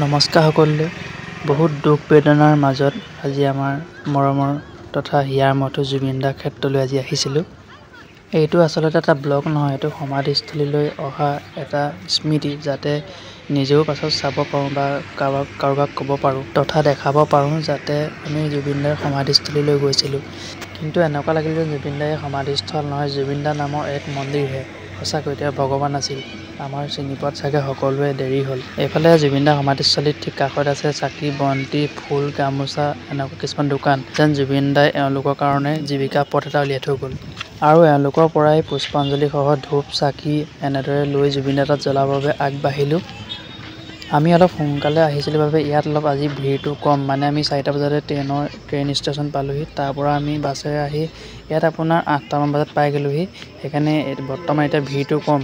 নমস্কাৰ সকলোলৈ। বহুত দুখ বেদনাৰ মাজত আজি আমাৰ মৰমৰ তথা হিয়াৰ মঠু জুবিন দাৰ ক্ষেত্ৰলৈ আজি আহিছিলোঁ। এইটো আচলতে এটা ব্লগ নহয়, এইটো সমাধিস্থলীলৈ অহা এটা স্মৃতি, যাতে নিজেও পাছত চাব পাৰোঁ বা কাৰোবাক ক'ব পাৰোঁ তথা দেখাব পাৰোঁ যাতে আমি জুবিন দাৰ সমাধিস্থলীলৈ গৈছিলোঁ। কিন্তু এনেকুৱা লাগিল যে জুবিন দাৰ সমাধিস্থল নহয়, জুবিন দা নামৰ এক মন্দিৰহে। সঁচাকৈ তেওঁ ভগৱান আছিল। আমাৰ চিনি পোৱাত চাগে সকলোৱে দেৰি হ'ল। এইফালে জুবিন দাৰ সমাধিস্থলীত ঠিক কাষত আছে চাকি বন্তি ফুল গামোচা এনেকুৱা কিছুমান দোকান, যেন জুবিন দাই এওঁলোকৰ কাৰণে জীৱিকা পথ এটা উলিয়াই থৈ গ'ল। আৰু এওঁলোকৰ পৰাই পুষ্পাঞ্জলিসহ ধূপ চাকি এনেদৰে লৈ জুবিন দাৰ তাত জ্বলাবৰ বাবে আগবাঢ়িলোঁ। আমি অলপ সোনকালে আহিছিলোঁ বাবে ইয়াত অলপ আজি ভিৰটো কম। মানে আমি 4টা বজাতে ট্ৰেইন ষ্টেচন পালোঁহি। তাৰ পৰা আমি বাছেৰে আহি ইয়াত আপোনাৰ 8টামান বজাত পাই গ'লোহি। সেইকাৰণে বৰ্তমান এতিয়া ভিৰটো কম,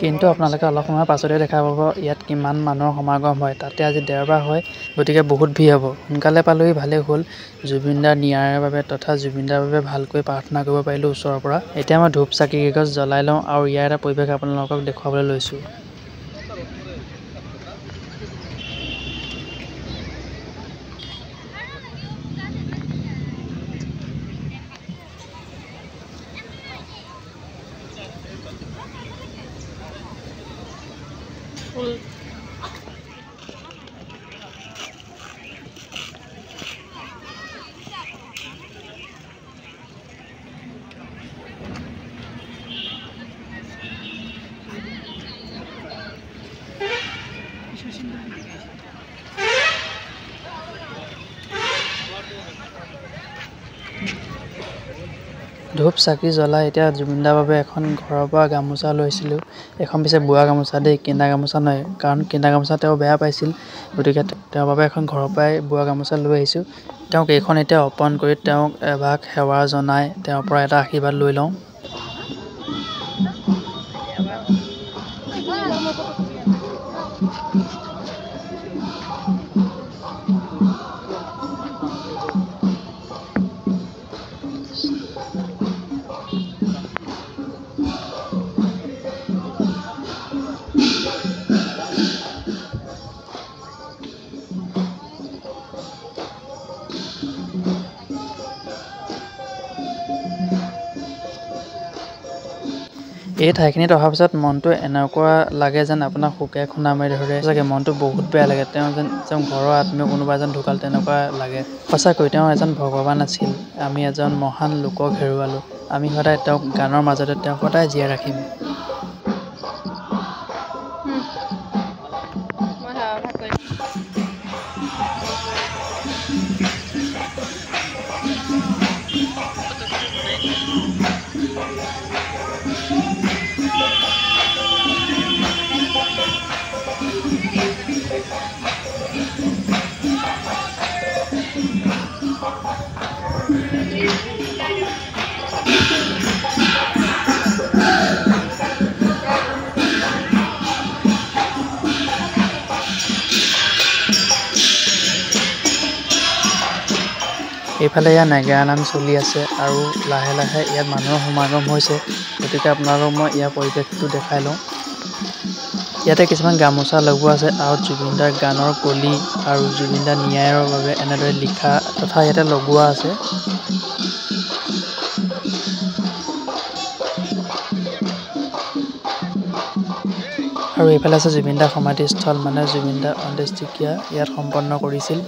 কিন্তু আপোনালোকে অলপ সময়ৰ পাছতে দেখা পাব ইয়াত কিমান মানুহৰ সমাগম হয়। তাতে আজি দেওবাৰ হয়, গতিকে বহুত ভিৰ হ'ব। সোনকালে পালোঁহি, ভালেই হ'ল। জুবিন দাৰ নিয়াৰৰ বাবে তথা জুবিন দাৰ বাবে ভালকৈ প্ৰাৰ্থনা কৰিব পাৰিলোঁ ওচৰৰ পৰা। এতিয়া মই ধূপ চাকি কেইগছ জ্বলাই লওঁ আৰু ইয়াৰ এটা পৰিৱেশ আপোনালোকক দেখুৱাবলৈ লৈছোঁ। ধূপ চাকি জ্বলাই এতিয়া জুবিন দাৰ বাবে এখন ঘৰৰ পৰা গামোচা লৈছিলোঁ। এখন পিছে বোৱা গামোচা দেই, কিনা গামোচা নহয়, কাৰণ কিনা গামোচা তেওঁ বেয়া পাইছিল। গতিকে তেওঁৰ বাবে এখন ঘৰৰ পৰাই বোৱা গামোচা লৈ আহিছোঁ। তেওঁক এইখন এতিয়া অৰ্পণ কৰি তেওঁক এভাগ সেৱা জনাই তেওঁৰ পৰা এটা আশীৰ্বাদ লৈ লওঁ। এই ঠাইখিনিত অহাৰ পিছত মনটো এনেকুৱা লাগে যেন আপোনাৰ শোকে খুন্দা মাৰি ধৰে। সঁচাকৈ মনটো বহুত বেয়া লাগে। তেওঁ যেন ঘৰৰ আত্মীয় কোনোবা এজন ঢুকাল তেনেকুৱা লাগে। সঁচাকৈ তেওঁ এজন ভগৱান আছিল। আমি এজন মহান লোকক হেৰুৱালোঁ। আমি সদায় তেওঁক গানৰ মাজতে তেওঁক সদায় জীয়াই ৰাখিম। এইফালে ইয়াত নেগেৰা নাম চলি আছে আৰু লাহে লাহে ইয়াত মানুহৰ সমাগম হৈছে। গতিকে আপোনালোকক মই ইয়াৰ পৰিৱেশটো দেখাই লওঁ। ইয়াতে কিছুমান গামোচা লগোৱা আছে আৰু জুবিন দাৰ গানৰ কলি আৰু জুবিন দাৰ ন্যায়ৰ বাবে এনেদৰে লিখা তথা ইয়াতে লগোৱা আছে। আৰু এইফালে আছে জুবিন দাৰ সমাধিস্থল, মানে জুবিন দাৰ অন্ত্যেষ্টিক্ৰিয়া ইয়াত সম্পন্ন কৰিছিল।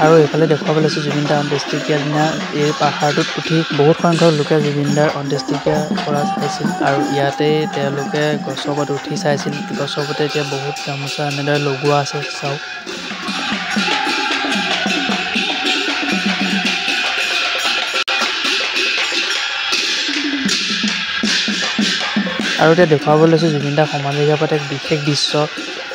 আৰু এইফালে দেখুৱাব লৈছোঁ জুবিন দাৰ অন্ত্যেষ্টিক্ৰিয়াৰ দিনা এই পাহাৰটোত উঠি বহুত সংখ্যক লোকে জুবিন দাৰ অন্ত্যেষ্টিক্ৰিয়া কৰা চাইছিল আৰু ইয়াতেই তেওঁলোকে গছৰ ওপৰত উঠি চাইছিল। গছৰ ওপৰতে এতিয়া বহুত গামোচা এনেদৰে লগোৱা আছে চাওক। আৰু এতিয়া দেখুৱাব লৈছোঁ জুবিন দাৰ সমাধিৰ ওপৰত এক বিশেষ দৃশ্য,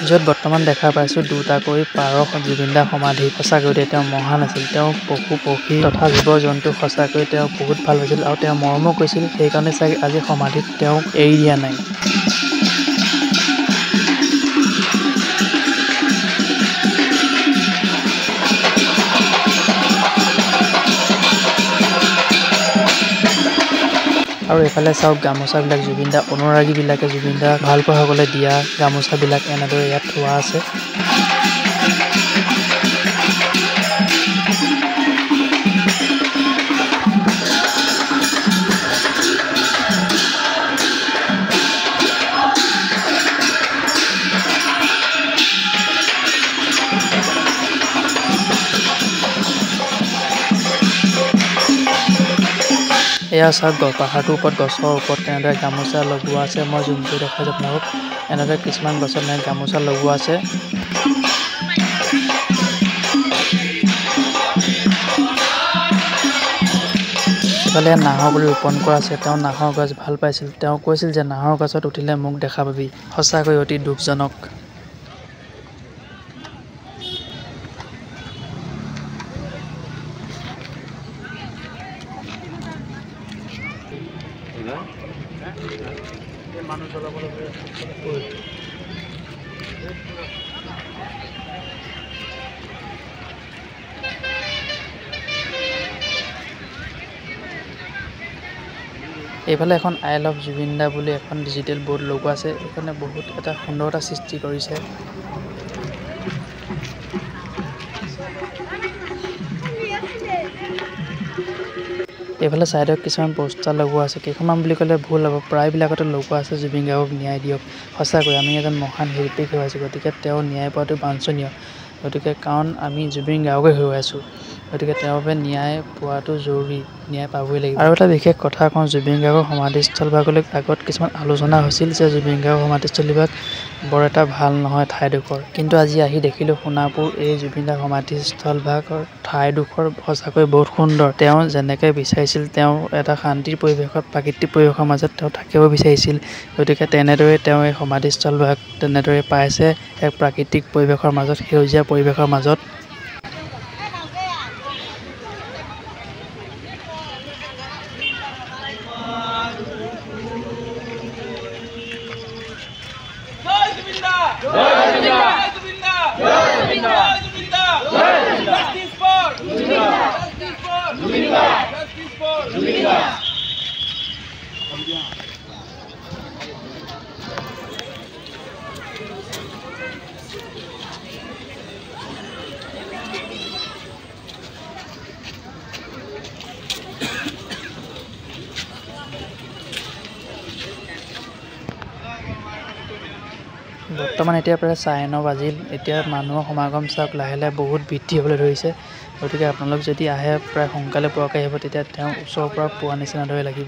য'ত বৰ্তমান দেখা পাইছোঁ দুটাকৈ পাৰ জুবিন দাৰ সমাধি। সঁচাকৈ তেওঁ মহান আছিল। তেওঁ পশু পক্ষী তথা জীৱ জন্তু সঁচাকৈ তেওঁ বহুত ভাল পাইছিল আৰু তেওঁ মৰমো কৰিছিল। সেইকাৰণে চাগে আজি সমাধিত তেওঁক এৰি দিয়া নাই। আৰু এইফালে চাওক গামোচাবিলাক জুবিন দা অনুৰাগীবিলাকে জুবিন দাক ভাল পোৱাসকলে দিয়া গামোচাবিলাক এনেদৰে ইয়াত থোৱা আছে। এয়া চাওক পাহাৰটোৰ ওপৰত গছৰ ওপৰত তেনেদৰে গামোচা লগোৱা আছে। মই জুম কৰি দেখাইছোঁ আপোনালোকক। এনেদৰে কিছুমান গছত গামোচা লগোৱা আছে। ইফালে নাহৰ পুলি ৰোপণ কৰা আছে। তেওঁ নাহৰ গছ ভাল পাইছিল। তেওঁ কৈছিল যে নাহৰ গছত উঠিলে মোক দেখা পাবি। সঁচাকৈ অতি দুখজনক। এইফালে এখন আই লাভ জুবিন দা বুলি এখন ডিজিটেল বৰ্ড লগোৱা আছে। এইখনে বহুত এটা সুন্দৰতা সৃষ্টি কৰিছে। এইফালে ছাইডত কিছুমান পোষ্টাৰ লগোৱা আছে। কেইখনমান বুলি ক'লে ভুল হ'ব, প্ৰায়বিলাকতে লগোৱা আছে জুবিন গাৰ্গক ন্যায় দিয়ক। সঁচাকৈ আমি এজন মহান শিল্পীক হেৰুৱাইছোঁ, গতিকে তেওঁ ন্যায় পোৱাটো বাঞ্ছনীয়। গতিকে কাৰণ আমি জুবিন গাৰ্গকে হেৰুৱাইছোঁ, গতিকে তেওঁৰ বাবে ন্যায় পোৱাটো জৰুৰী, ন্যায় পাবই লাগিব। আৰু এটা বিশেষ কথা কওঁ, জুবিন গাৰ্গৰ সমাধিস্থলভাগলৈ আগত কিছুমান আলোচনা হৈছিল যে জুবিন গাৰ্গৰ সমাধিস্থলীভাগ বৰ এটা ভাল নহয় ঠাইডোখৰ। কিন্তু আজি আহি দেখিলোঁ সোণাপুৰ এই জুবিন দাৰ সমাধিস্থলভাগৰ ঠাইডোখৰ সঁচাকৈ বহুত সুন্দৰ। তেওঁ যেনেকৈ বিচাৰিছিল, তেওঁ এটা শান্তিৰ পৰিৱেশত প্ৰাকৃতিক পৰিৱেশৰ মাজত তেওঁ থাকিব বিচাৰিছিল। গতিকে তেনেদৰে তেওঁ এই সমাধিস্থলভাগ তেনেদৰে পাইছে, এক প্ৰাকৃতিক পৰিৱেশৰ মাজত, সেউজীয়া পৰিৱেশৰ মাজত। বৰ্তমান এতিয়া প্ৰায় 9:30 বাজিল। এতিয়া মানুহৰ সমাগম চাওক লাহে লাহে বহুত বৃদ্ধি হ'বলৈ ধৰিছে। গতিকে আপোনালোক যদি আহে প্ৰায় সোনকালে পোৱাকৈ আহিব, তেতিয়া তেওঁ ওচৰৰ পৰা পোৱা নিচিনা দৰে লাগিব।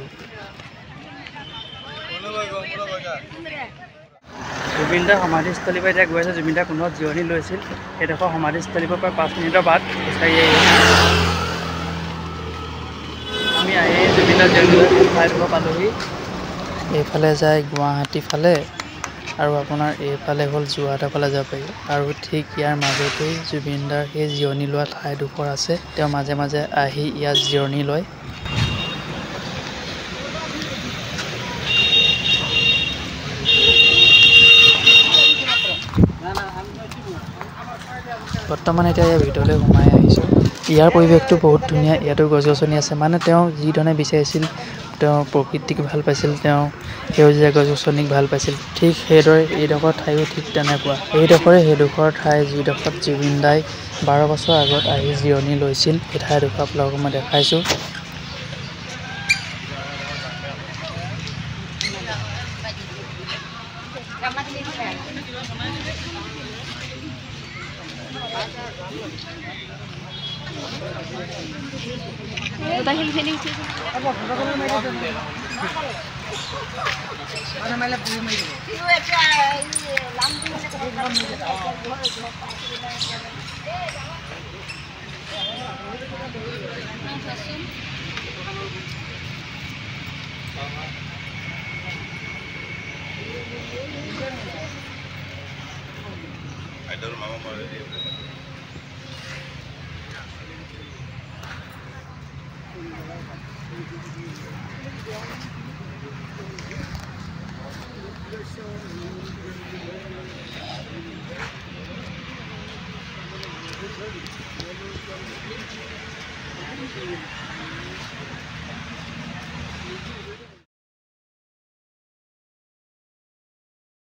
জুবিন দাৰ সমাধিস্থলীৰ পৰা এতিয়া গৈ আছে। জুবিন দাৰ কোনোবাত জিৰণি লৈছিল। সেইডোখৰ সমাধিস্থলীৰ পৰা প্ৰায় 5 মিনিটৰ বাট খোজকাঢ়ি আমি আহি জুবিন দাৰ জিৰণি লৈ ঠাইডোখৰ পালোহি। এইফালে যায় গুৱাহাটী ফালে আৰু আপোনাৰ এইফালে হ'ল যোৰহাটৰ ফালে যাব পাৰি। আৰু ঠিক ইয়াৰ মাজতেই জুবিন দাৰ সেই জিৰণি লোৱা ঠাইডোখৰ আছে। তেওঁ মাজে মাজে আহি ইয়াত জিৰণি লয়। বৰ্তমান এতিয়া ইয়াৰ ভিতৰলৈ সোমাই আহিছোঁ। ইয়াৰ পৰিৱেশটো বহুত ধুনীয়া। ইয়াতো গছ গছনি আছে। মানে তেওঁ যি ধৰণে বিচাৰিছিল, তেওঁ প্ৰকৃতিক ভাল পাইছিল, তেওঁ সেউজীয়া গছ গছনিক ভাল পাইছিল, ঠিক সেইদৰে এইডোখৰ ঠাইও ঠিক তেনেকুৱা। এইডোখৰে সেইডোখৰ ঠাই যিডোখৰত জুবিন দাই 12 বছৰ আগত আহি জিৰণি লৈছিল। এই ঠাইডোখৰ আপোনালোকক মই দেখাইছোঁ।